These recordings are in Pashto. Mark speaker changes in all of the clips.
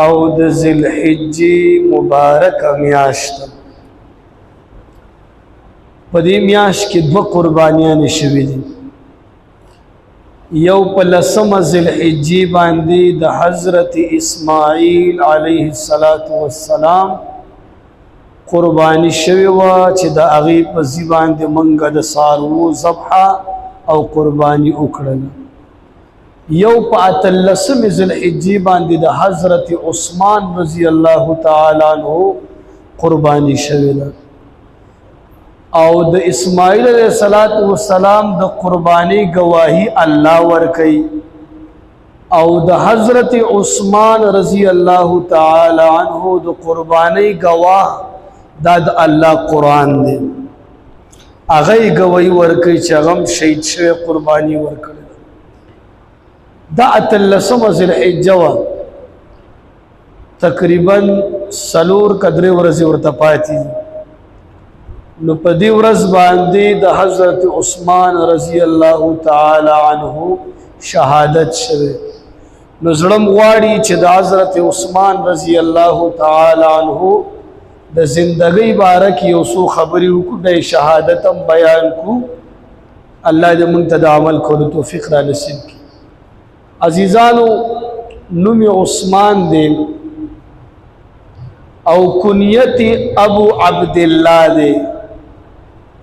Speaker 1: او د ذوالحجې مبارکه میاشت په دې میاشت کې دوه قربانیانې شوې دي. یو په 10 ذوالحجې باندې د حضرت اسماعیل علیه السلام قربانی شوی وه چې د هغې په ځای باندې موږ د څاروو ذبحه او قربانی وکړله. یو په 18 ذوالحجې باندې د حضرت عثمان رضی الله تعالی عنہ قربانی شوی ده. او د اسماعیل علیه السلام د قربانی گواهی الله ورکي او د حضرت عثمان رضی الله تعالی عنہ د قربانی گواه دا د الله قرآن دی. هغه گواہی ورکي چې هغه شهید شوی قربانی ورکړي. دا 18 ذوالحجه وه، تقریبا 4 قدرې ورځې ورته پاتې. نو په دې ورځ باندې د حضرت عثمان رضی الله تعالی عنہ شهادت شوه. نو زړم غواړي چې د حضرت عثمان رضی الله تعالی عنہ د زندګۍ باره کې یو څو خبرې وکړو، د شهادت هم بیان کو. الله دې موږ ته د عمل کولو توفیق را نصیب کړي. عزیزانو، نوم عثمان دی او کنیت ابو عبداللہ دی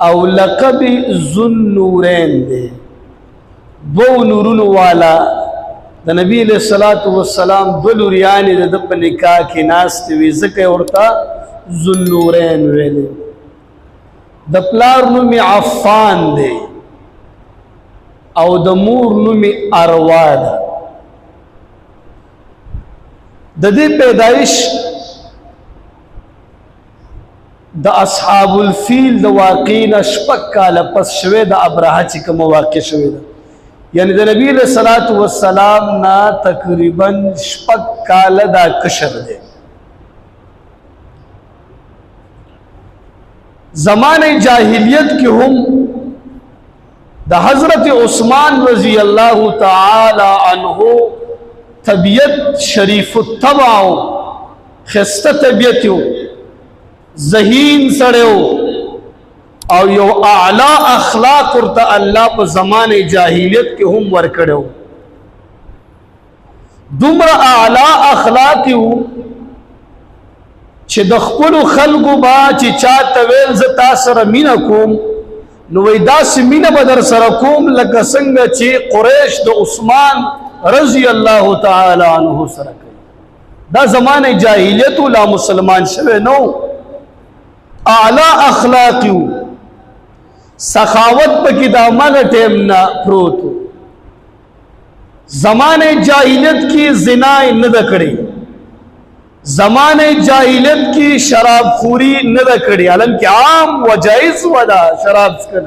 Speaker 1: او لقب ذوالنورین دی. دو نورونو والا د نبی علیہ السلام دو لوریانې د په نکاح کې ناستې وې، ځکه ورته ذوالنورین ویلې. د پلار نوم عفان دی او د مور نوم اروا ده. د دې پیدایش د اصحاب الفیل د واقعین 6 کاله پس شوه، د ابرهه چې کوم واقع شوه ده، یعنی د نبی علیہ السلام نا تقریبا 6 کاله دا کشر ده. زمانه جاہلیت کی هم دا حضرت عثمان رضی اللہ تعالی عنہ طبیعت شریف الطبع خسته طبیعتو ذہین سڑیو او یو اعلی اخلاق ورته الله په زمانه جاہلیت کی هم ورکړو. دومره اعلی اخلاق یو چې د خپل خلکو با چې چاته ویل ز تاسو سره مینا کوم، نو وای داسې مینه به در سره کوم لکه څنګه چې قریش د عثمان رضی الله تعالی عنہ سره کوي. دا زمانه جاہلیت لا مسلمان شوه نو، اعلی اخلاق یو، سخاوت پکې د عمل ټیم نه پروت. زمانه جاہلیت کی زنا نه د کړي، زمانه جاہلیت کی شراب خوری نه د کړي، حالانکه عام و جائز ودا شراب څکل.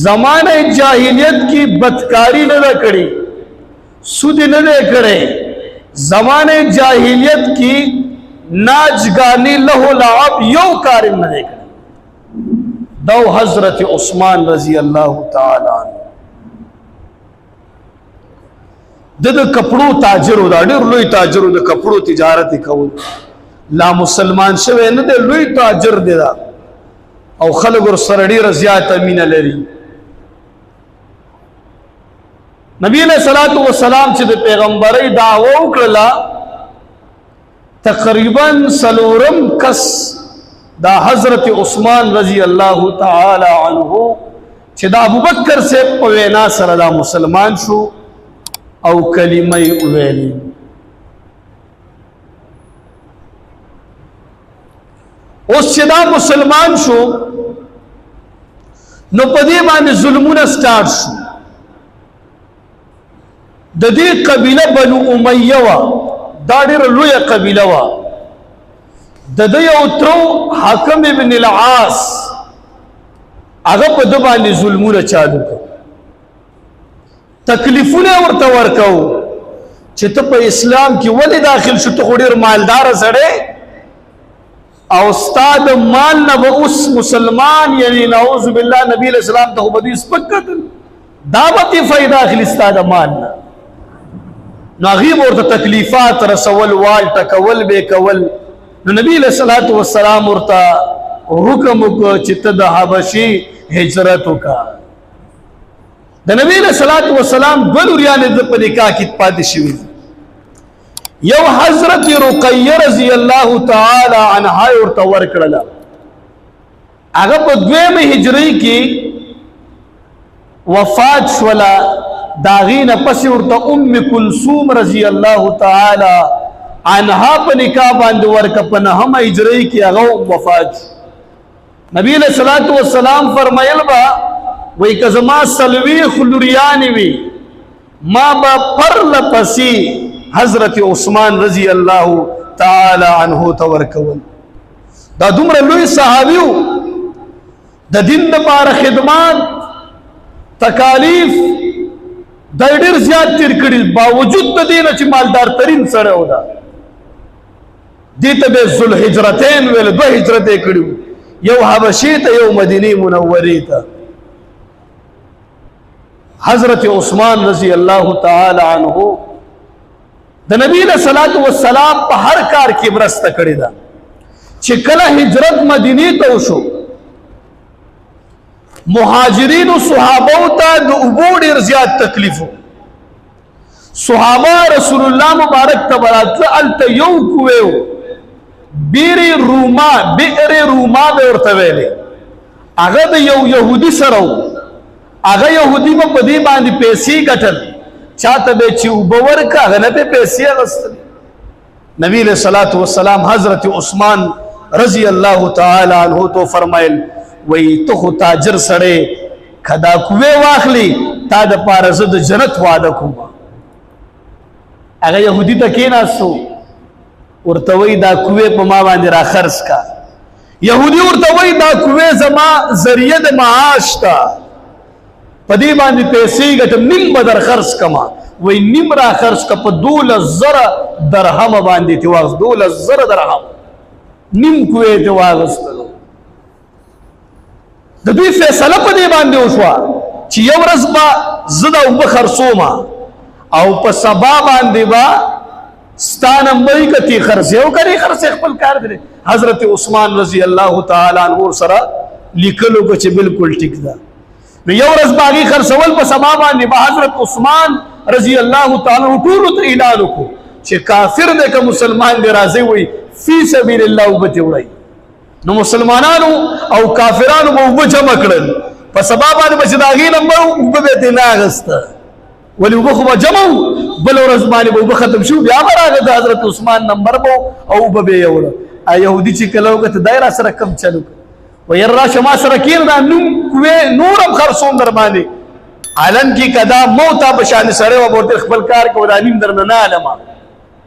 Speaker 1: زمانه جاہلیت کی بدکاری نه د کړي، سود نه د کړي. زمانه جاہلیت کی ناچ گانی لہو لعب یو کار نه د کړي. دو حضرت عثمان رضی اللہ تعالی عنہ د کپڑو تاجرو، دا ډېر لوی تاجرو، د کپڑو تجارت کول. لا مسلمان شوی نه دی، لوی تاجر دی دا او خلک ورسره ډېره زیاته مینه لري. نبی علیہ السلام چې د پیغمبرۍ دعوه وکړله، تقریبا 4 کس دا حضرت عثمان رضی اللہ تعالی عنہ چې دا ابوبکر سے په وینا سره دا مسلمان شو او کلمه ویلې. اوس چې دا مسلمان شو نو په دې باندې ظلمونه سٹارټ شو. د دې قبیله بنو امیه وا، دا ډېره لویه قبیله وا. د دې یو ترو حاکم ابن العاص هغه په د باندې ظلمونه چالو کړ، تکلیفونه ورته ورکو چې ته په اسلام کې ولې داخل شو، ته خو ډېر مالدار سړی او استاد مال نه به اوس مسلمان، یعنی نعوذ بالله نبی علیہ السلام ته خو به دوی سپک کتل، دا به تی فایده اخلي ستا د مال نه. نو هغه ورته تکلیفات رسول وال ټکول به کول. نو نبی علیہ الصلوۃ والسلام ورته حکم وکړ چې ته د حبشي هجرت وکړه. د نبی علیہ الصلوۃ والسلام ګلوریان د پنیکا کې پاتې شوی. یو حضرت رقیہ رضی الله تعالی عنها ورته ورکړه. هغه په دویمه هجری کې وفات شولا. داغین پس ورته کلثوم رضی الله تعالی عنها په نکاح باندې ورکه په نهم هجری کې هغه وفات. نبی علیہ الصلوۃ والسلام فرمایل با وای که زما سلوی خلوریان وی ما با پر لپسی حضرت عثمان رضی الله تعالی عنه تورکول. دا دومره لوی صحابیو د دین لپاره خدمات تکالیف د ډیر زیات تیر کړي، باوجود د دې نه چې مالدار ترین سره و دا دې ته به ذل هجرتین ویل. دوه هجرتې کړي، یو حبشي ته یو مدینه منورې ته. حضرت عثمان رضی الله تعالی عنه د نبی صلی الله علیه وسلم په هر کار کې مرسته کړې ده. چې کله هجرت مدینه ته وشو، مهاجرین او صحابه ته د اوبو ډیر زیات تکلیف. صحابه رسول الله مبارک تبارک الته یو کوو بیر روما به ورته ویلې. هغه د یو يهودي سره، هغه يهودي په دې باندې پیسې ګټل، چاته به چې وبور کا هغه نه پیسې اغستل. نبی علیہ الصلوۃ والسلام حضرت عثمان رضی الله تعالی عنہ تو فرمایل وی ته خو تاجر سره کدا کوې واخلی تا د پاره زه د جنت وعده کوم. هغه يهودي ته کېناستو، ورته وی دا کوې په ما باندې را خرڅ کا. يهودي ورته وی دا کوې زما ذریعہ د معاش تا، په دې باندې پیسې ګټم، نیم بدر خرڅ کما. وی نیم را خرڅ کا په 12,000 درهم باندې تی واغ 12,000 درهم نیم کوې تی واغستلو. د دوی فیصله په دې باندې وشوه چې یو ورځ به زه د اوبه خرڅومه او په سبا باندې به ستا نمبر کتی خرڅې او کنې خرڅې خپل کار دی. حضرت عثمان رضی الله تعالی عنہ سره لیکلو کو چې بالکل ټیک ده. نو یو ورځ باغی خرڅول په سبا باندې به حضرت عثمان رضی الله تعالی عنہ ټول ته اعلان وکړو چې کافر دی که مسلمان دی راځي وي فی سبیل الله وبته وړي. نو مسلمانانو او کافرانو به وبه جمع کړل په سبا باندې چې د هغې نمبر وبه به ترې نه اخسته، ولې وبه خو به جمع و. بل ورځ باندې به وبه ختم شو، بیا به راغی د حضرت عثمان نمبر به او وبه به یې وړه. یهودي چې کله وکړه ته دی را سره کم چل وکړه، ویل راشه ما سره کېږده نوم کوې نور هم خرڅوم در باندې. علن کې که دا موته په شان سړی وه به ورته خپل کار کوه، دا نیم درنه نه علمه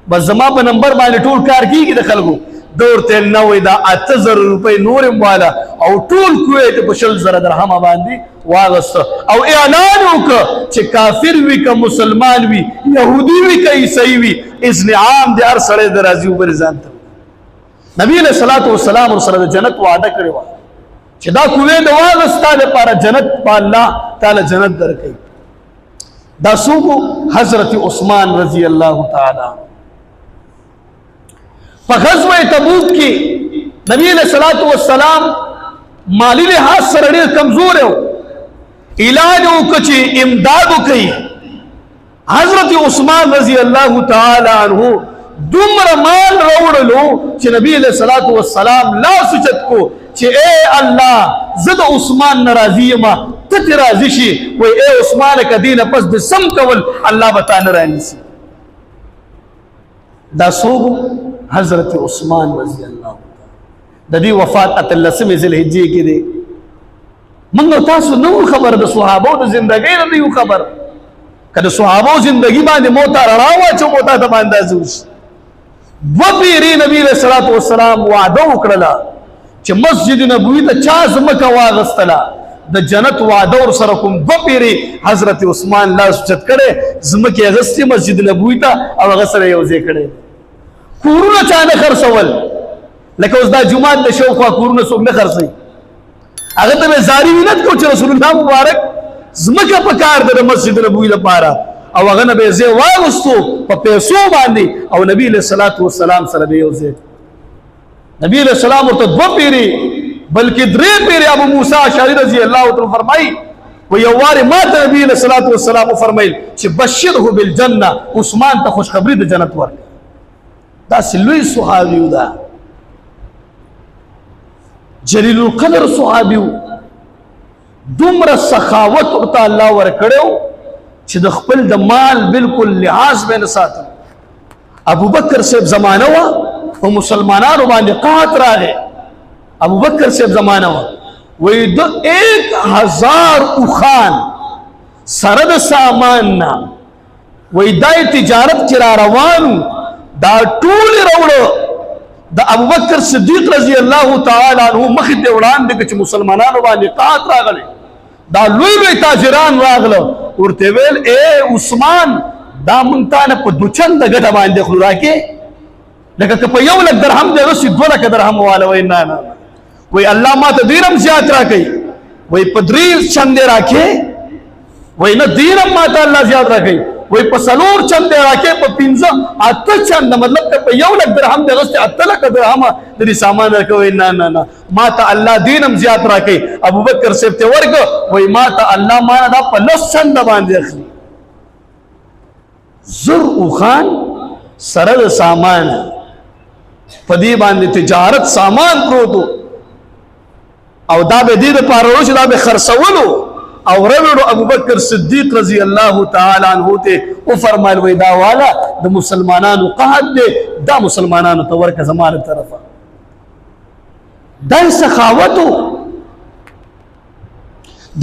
Speaker 1: بس زما په نمبر باندې ټول کار کېږي د خلکو. دورته نه وای دا 8000 روپۍ نور والا او ټول کویت په 60,000 درهم باندې واغست او اعلان وکړ چې کافر وي که مسلمان وي، يهودي وي که عیسائی وي، اذن عام دي هر سړی د راځي وبر ځان ته. نبی علیہ الصلوۃ والسلام سره د جنت وعده کړی و چې دا کوی د واغستا لپاره جنت په الله تعالی جنت درکړي. دا څوک؟ حضرت عثمان رضی الله تعالی. په غزوه تبوک کې نبی علیہ الصلوۃ والسلام مالی لحاظ سره ډېر کمزور و، اعلان وکړ چې امداد وکړي. حضرت عثمان رضی الله تعالی عنہ دومره مال راوړلو چې نبی علیہ الصلوۃ والسلام لاس اوچت کو چې اے الله زه د عثمان ناراضی یم، ته ترې راضي شي. وای اے عثمان که دې نه پس د سم کول الله به تا نه رانیسي. دا څوک؟ حضرت عثمان رضی الله د دې وفات 18 ذوالحجې کې دی. موږ تاسو نو خبر د صحابو د زندګۍ نه یو خبر، که د صحابو زندګۍ باندې موت رڼا واچو موت ته باندې ځوش. وبیری نبی علیہ الصلوۃ والسلام وعده وکړه چې مسجد نبوي ته چا زمکه واغستله د جنت وعده ور سره کوم. وبیری حضرت عثمان لاس چت کړي زمکه اغستی مسجد نبوي ته او هغه سره یو ځای کړي. کورونه چا نه خرڅول، لکه اوس دا جمعات د شوخوا کورونه څوک نه خرڅوي. هغه ته زاری وینت کو چې رسول الله مبارک زمکه په کار د مسجد نبوي لپاره او هغه نه به زه واغستو په پیسو باندې او نبی علیہ الصلوۃ والسلام سره به یو ځای نبی علیہ السلام ورته دو پیری بلکې درې پیری ابو موسی اشعری رضی الله تعالی فرمای و یو واره ما ته نبی علیہ الصلوۃ والسلام فرمایل چې بشره بالجنه عثمان ته خوشخبری د جنت ورک دا سلوی صحابي دا جلیل القدر صحابي دومره سخاوت ورته الله ورکړو چې د خپل د مال بالکل لحاظ به نه ساتل ابو بکر صاحب زمانہ وا او مسلمانانو باندې قحط راغی ابو بکر صاحب زمانہ وا وې د 1000 اوخان سره د سامان نه وې دای تجارت چې را روانو دا ټول راوړو د ابو بکر صدیق رضی الله تعالی عنہ مخ ته وړاندې چې مسلمانانو باندې قحط راغلی دا لوی لوی تاجران راغله ورته ویل اے عثمان دا مونږ ته په دوچند ګټه باندې خو راکې لکه که په 1 لک درهم دی رسي 2 لک درهم والا وای نه نه وای الله ما ته دیرم زیات راکې وای په 3 چند راکې وای نه دیرم ما ته الله زیات راکې وای په 4 چند راکې په 15 اته چند مطلب که په 1 لک درهم دی رسي 8 لک درهم د سامان راکوي نه نه نه ما ته الله دینم زیات راکې ابو بکر صاحب ته ورګ وای ما ته الله ما دا په 10 چند باندې اخلي زر او خان سره د سامان په دې باندې تجارت سامان پروتو او دا به دې د پاره چې دا به خرڅولو او ربړو ابو بکر صدیق رضی الله تعالی عنہ ته او فرمایل وای دا والا د مسلمانانو قحط دې دا مسلمانانو ته ورکه زمانه طرفه دا سخاوتو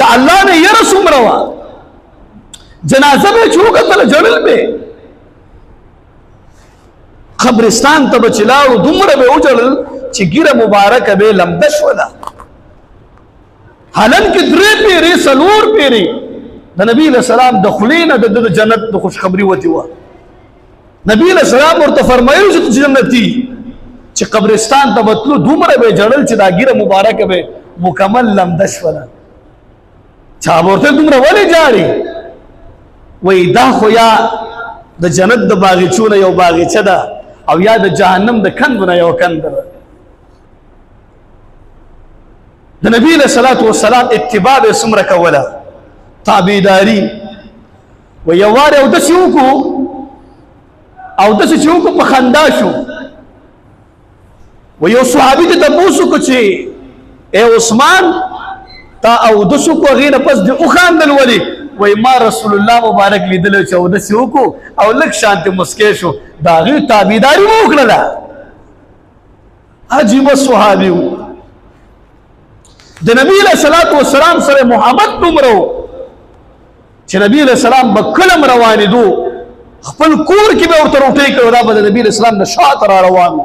Speaker 1: دا الله نه ير سمروا جنازه به چوکتل جړل به قبرستان ته بچلاو دومره به وجړل چې ګیره مبارک به لمدش ولا حالن کې درې پیری سلور پیری د نبی له سلام د خلینه د جنت د خوشخبری وتی و نبی له سلام ورته فرمایو چې جنتی چې قبرستان ته وتلو دومره به جړل چې دا ګیره مبارک به مکمل لمدش ولا چا ورته دومره ولې جاړي وای دا خو یا د جنت د باغچونه یو باغچه ده او یا د جهنم د کندونه یو کند ده د نبی له صلوات و سلام اتباع سمره کوله تابعداري و یو واره او د سیوکو په خندا شو و یو صحابي ته تاسو کو چې اے عثمان تا او د سیوکو غیر پس د او خاندل ولی وای ما رسول الله مبارک لیدل چې او د سیوکو او لک شانت مسکې شو دا غي تابعداري وکړه عجیب صحابي د نبی له صلوات و سلام سره محبت دومره چې نبی له سلام بکلم روان دو خپل کور کې به ورته روټي کړو دا به نبی له سلام نشاط را روان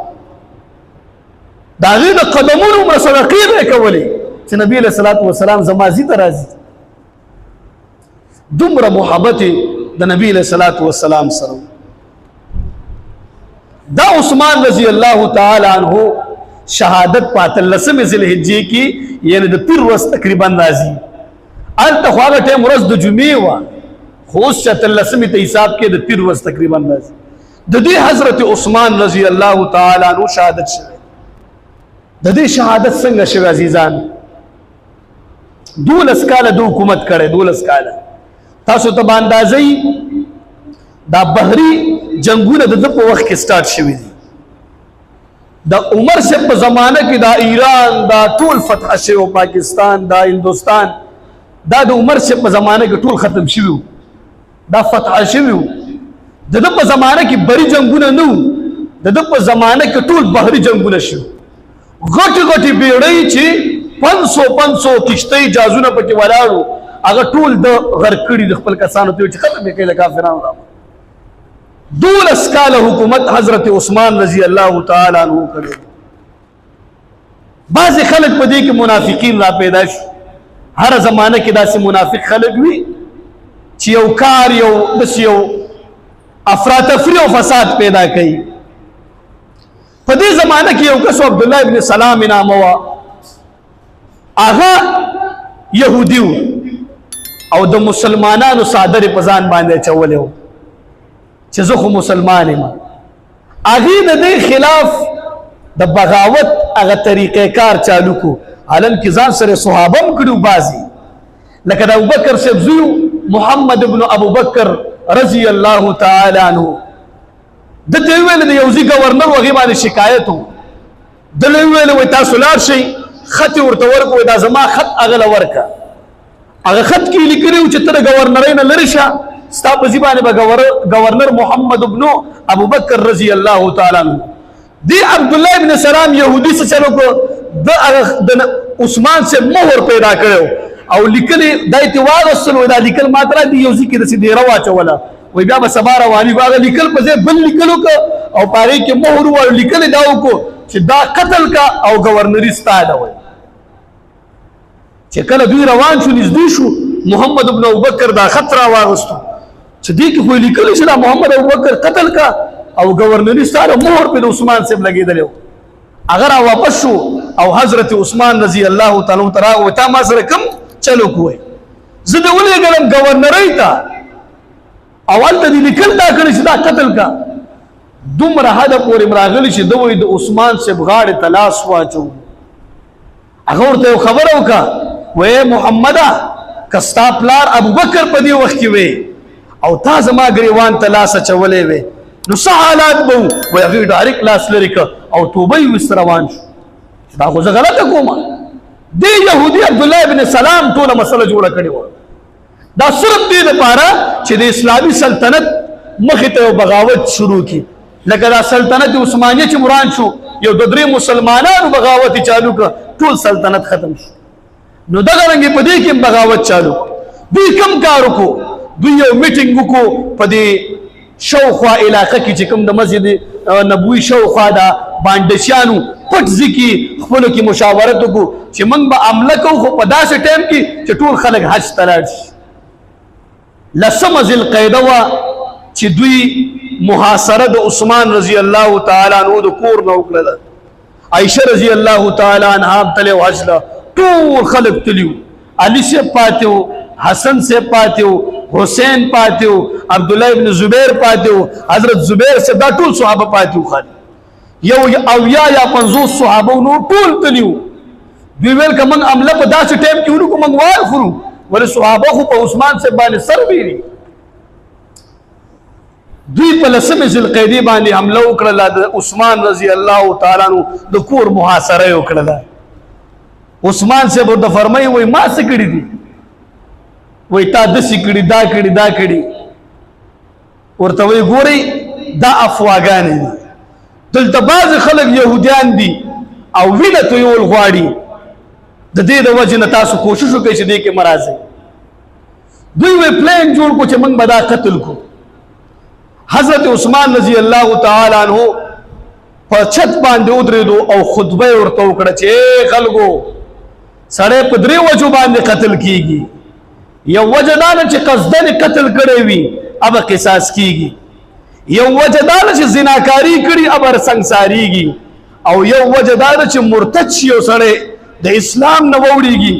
Speaker 1: دا غي د قدمونو مسلقي به کولې چې نبی له صلوات و سلام زمازي ته راځي دومره محبت د نبی له صلوات و سلام سره دا عثمان رضی الله تعالی عنہ شهادت پاتل لسم ذوالحجې کې یعنی د پیر ورځ تقریبا راځي الته خو هغه ټیم ورځ د جمعې و خو اوس چې لسم ته حساب کې د پیر ورځ تقریبا راځي د دې حضرت عثمان رضی الله تعالی عنہ شهادت شوه د دې شهادت څنګه شوه عزیزان 12 کاله د حکومت کړي 12 کاله تاسو ته باندې دا بحری جنگونه د په وخت کې سٹارټ شوي دي د عمر سے په زمانه کې دا ایران دا ټول فتح شوی پاکستان دا هندوستان دا د عمر سے په زمانه کې ټول ختم شوی دا فتح شوی د په زمانه کې بری جنگونه نو د په زمانه کې ټول بحری جنگونه شو غټ غټي بیړۍ چې 500 کشتۍ جازونه پکې ولاړو هغه ټول د غرکړي د خپل کسانو ته چې ختم کړي د کافرانو 12 کاله حکومت حضرت عثمان رضی الله تعالی عنہ کړی بعض خلک په دې کې منافقین را پیدا شي هر زمانه کې داسې منافق خلک وي چې یو کار یو افراطفری او فساد پیدا کوي په دې زمانه کې یو کس عبد الله ابن سلام نامه وا هغه يهودي او د مسلمانانو صادر په ځان باندې چولې و چې زه خو مسلمان یم هغې د دې خلاف د بغاوت هغه طریقې کار چالو کو حالان کې ځان سره صحابه هم کړي بعضې لکه د ابوبکر صاحب زوی محمد ابن ابوبکر رضی الله تعالی عنه دته ویل د یو ځای گورنر وغه باندې شکایت و دله ویل و تاسو لاړ شئ خط ورته ورکو دا زما خط اغله ورکا هغه خط کې لیکلي چې تر گورنر نه لری شه ستا په ځای باندې گورنر محمد ابن ابوبکر رضی الله تعالی عنه دی عبد الله ابن سلام يهودي څه چلو کو د عثمان سے مهر پیدا کړو او لیکلي دایته واغسل ودا لیکل ماتره دی یو ځکه د سیده روا چولا وای بیا به سبا رواني واغ لیکل په ځای بل لیکلو کو او پاره کې مهر و لیکل داو کو چې دا قتل کا او گورنری ستاده وای چې کله دوی روان شو نږدې شو محمد ابن ابوبکر دا خطر واغستو چې دې کې خو لیکل چې دا محمد ابوبکر قتل کا او گورنری ستاده مهر په عثمان سے لګیدل اگر واپس شو او حضرت عثمان رضی الله تعالی عنہ او تا ما سره کوم چلو کوی زه د ولې ګلم گورنری تا اول د لیکل دا کړی چې دا قتل کا دومره حد پورې مراغلی چې دوی د عثمان سے بغاړه تلاش واچو هغه ورته خبر وکا وې محمده کستا پلار ابوبکر په دې وخت کې وې او تا زما غریوان تلاش چولې وې نو سہالات بو و هغه ډایرک لاس لري او توبه یې وستروان شو دا خو غلطه کومه دی يهودي عبد الله ابن سلام ټول مسله جوړه کړې و دا صرف دې لپاره چې د اسلامي سلطنت مخې ته بغاوت شروع کی لکه دا سلطنت عثمانیه چې مران شو یو د درې مسلمانانو بغاوت چالو کړ ټول سلطنت ختم شو نو دغه رنګ په دې کې بغاوت چالو دوی کم کار وکړو دوی یو میټینګ وکړو په دې شوخوا علاقه کې چې کوم د مسجد نبوي شوخوا دا باندشانو پټ ځکه خپل کې مشاورت وکړو چې موږ به عمله کوو خو په داسې ټیم کې چې ټول خلک حج ته لاړ شي لسمه ذوالقعده وه چې دوی محاصره د عثمان رضی الله تعالی عنہ د کور نه وکړله عائشه رضی الله تعالی عنها تلو حج له ټول خلک تلیو علي صاحب پاتې و حسن صاحب پاتې و حسین پاتې و عبد الله ابن زبیر پاتې و حضرت زبیر سے دا ټول صحابه پاتې و خالي یو اویا یا 50 صحابه نو ټول تلیو دوی ویل که موږ عمله په داسې ټیم کې ونکړو موږ وار خورو ولې صحابه خو په عثمان صاحب باندې سر ویري دوی په لسمه ذوالقعدې باندې حمله وکړله د عثمان رضی الله تعالی عنہ د کور محاصره یې وکړله عثمان صاحب ورته فرمایي وایي ما څه کړي دي وایي تا داسې کړي دا کړي دا کړي ورته وایي ګورئ دا افواګانې دي دلته بعضې خلک یهودیان دي او وینه تویول غواړي د دې د وجې نه تاسو کوشش وکړئ چې دې کې مه راځئ دوی وایي پلان جوړ کړو چې موږ به دا قتل کړو حضرت عثمان رضی الله تعالی عنہ په چھت باندې ودرېدو او خطبه ورته وکړه چې خلکو سړی په درې وجو باندې قتل کیږي یو وجه دا چې قصدن قتل کړی وي اب قصاص کیږي یو وجه دا چې زناکاری کړي اب سنگساریږي او یو وجه دا چې مرتد شي او سړی د اسلام نه ووړيږي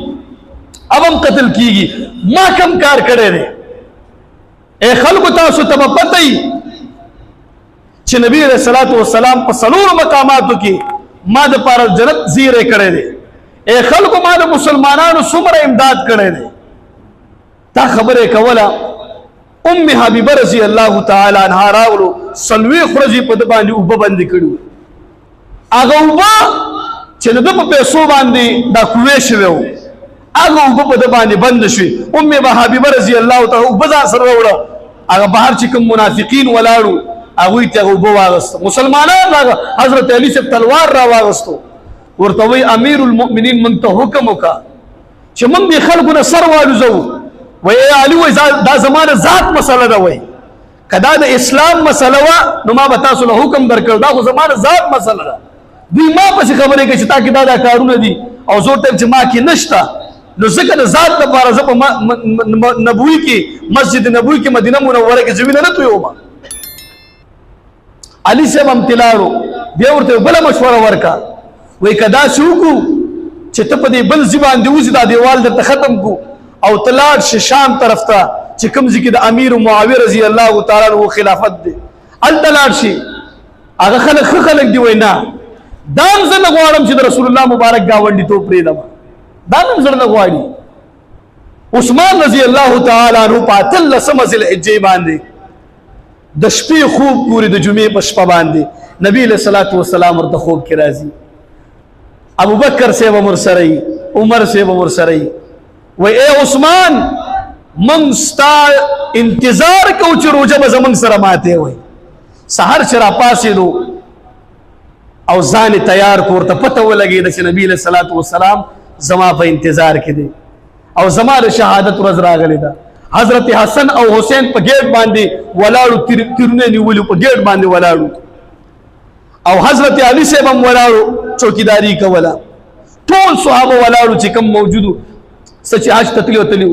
Speaker 1: اب هم قتل کیږي ما کم کار کړی دی اے خلق تاسو ته پته ای چې نبی علیہ الصلوۃ والسلام په څلور مقاماتو کې ما د پاره جنت زیره کړی دی اے خلق ما د مسلمانانو څومره امداد کړی دی تا خبره کوله ام حبیبه رضی الله تعالی عنها راولو سلوی خرجی په باندې او باندې کړو هغه وبا چې د په پیسو باندې دا کوې شوو هغه په باندې بند شي ام حبیبه رضی الله تعالی او بازار سره وړه هغه بهر چې کوم منافقین ولاړو هغه ته وبو واغست مسلمانان هغه حضرت علی سے تلوار را واغستو ورته وی امیر المؤمنین من ته حکم وکا چې من به خلکو سر والو زو وی علی وی دا زمانه ذات مسله ده وی کدا د اسلام مسله وا نو ما به تاسو له حکم درکړ دا خو زمانه ذات مسله ده دوی ما پس خبره کوي چې تا کې دا کارونه دي او زه ته چې ما کې نشتا نو ځکه د ذات لپاره زه په نبوي کې مسجد نبوي کې مدینه منوره کې زمينه نه تویوم علي صاحب هم تلارو بیا ورته بل مشوره ورکا وای کدا شو کو چې ته په دې بل زبان دی وځي دا دیوال د ختم کو او تلاړ شي شام طرف ته چې کوم ځای کې د امیر معاویه رضی الله تعالی عنہ خلافت دی هلته لاړ شي هغه خلک ښه خلک دی وایي نه دا هم زه نه غواړم چې د رسول الله مبارک ګاونډیتوب پرېږدم دا هم زړه نه غواړي عثمان رضی الله تعالی عنہ په 18 ذوالحجې باندې د شپې خوب ګوري د جمعې په شپه باندې نبی علیہ الصلوۃ والسلام ورته خوب کې راځي ابو بکر صاحب عمر سره عمر صاحب عمر سره وای اے عثمان من ستا انتظار کو چې روزه به زمونږ سره ماته وای سحر چې را پاسېدو او ځان تیار کور ته پته ولګېده چې نبی علیہ الصلوۃ والسلام زما په انتظار کې دی او زما د شهادت ورځ راغلی ده حضرت حسن او حسین په گیټ باندې ولاړو تیرونه نیولو په گیټ باندې ولاړو او حضرت علی صاحب هم ولاړو چوکیداری کوله ټول صحابه ولاړو چې کوم موجودو سچ حج تتلیو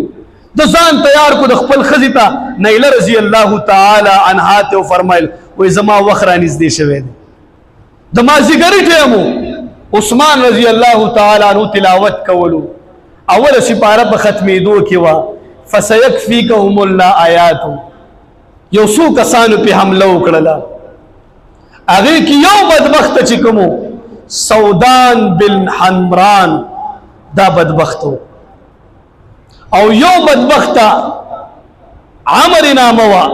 Speaker 1: د ځان تیار کو د خپل خزې ته نیله رضی الله تعالی عنها ته فرمایل وای زما وخت را نږدې شوی دی د مازیګری ټیمو عثمان رضی الله تعالی عنہ تلاوت کولو اول سپاره په ختمېدو کې وا فسيكفيكهم الله آیات یو څو کسانو په حمله وکړه هغه کې یو بدبخت چې کومو سودان بن حمران دا بدبختو او یو بدبخت عمر ناموا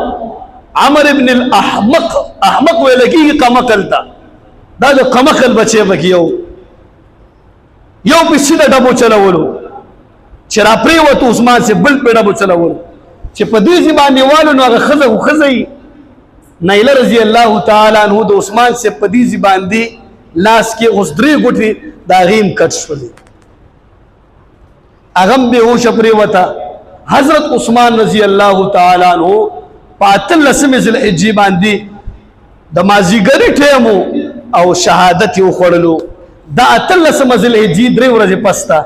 Speaker 1: عمر ابن الاحمق احمق ولکی قمقلتا دا د قمقل بچي بکیو یو په سیده ډبو چلولو چې را پریوت عثمان سے بل په ډبو چلولو چې په دې باندې والو نو هغه خزي نیله رضی الله تعالی عنہ د عثمان سے په دې باندې لاس کې غسدري ګټي دا غیم کټ شولې اغم به هوش پریوتا حضرت عثمان رضی الله تعالی عنہ په 18 ذوالحجې باندې د مازیګری ټیمو او شهادت یو خړلو دا 18 ذوالحجې درې ورځې پستا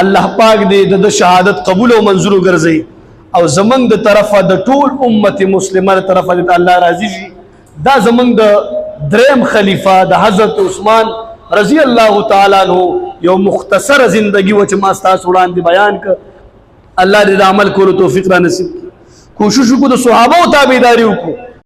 Speaker 1: الله پاک دې د شهادت قبول او منظور ګرځي او زمنګ د طرفه د ټول امت مسلمه طرفه د الله راضي شي دا زمنګ د دریم خلیفہ د حضرت عثمان رضی الله تعالی عنہ یو مختصر زندگی و چې ما تاسو وړاندې بیان ک الله دې عمل کولو توفیق را نصیب کوشش وکړو د صحابه او تابعداري وکړو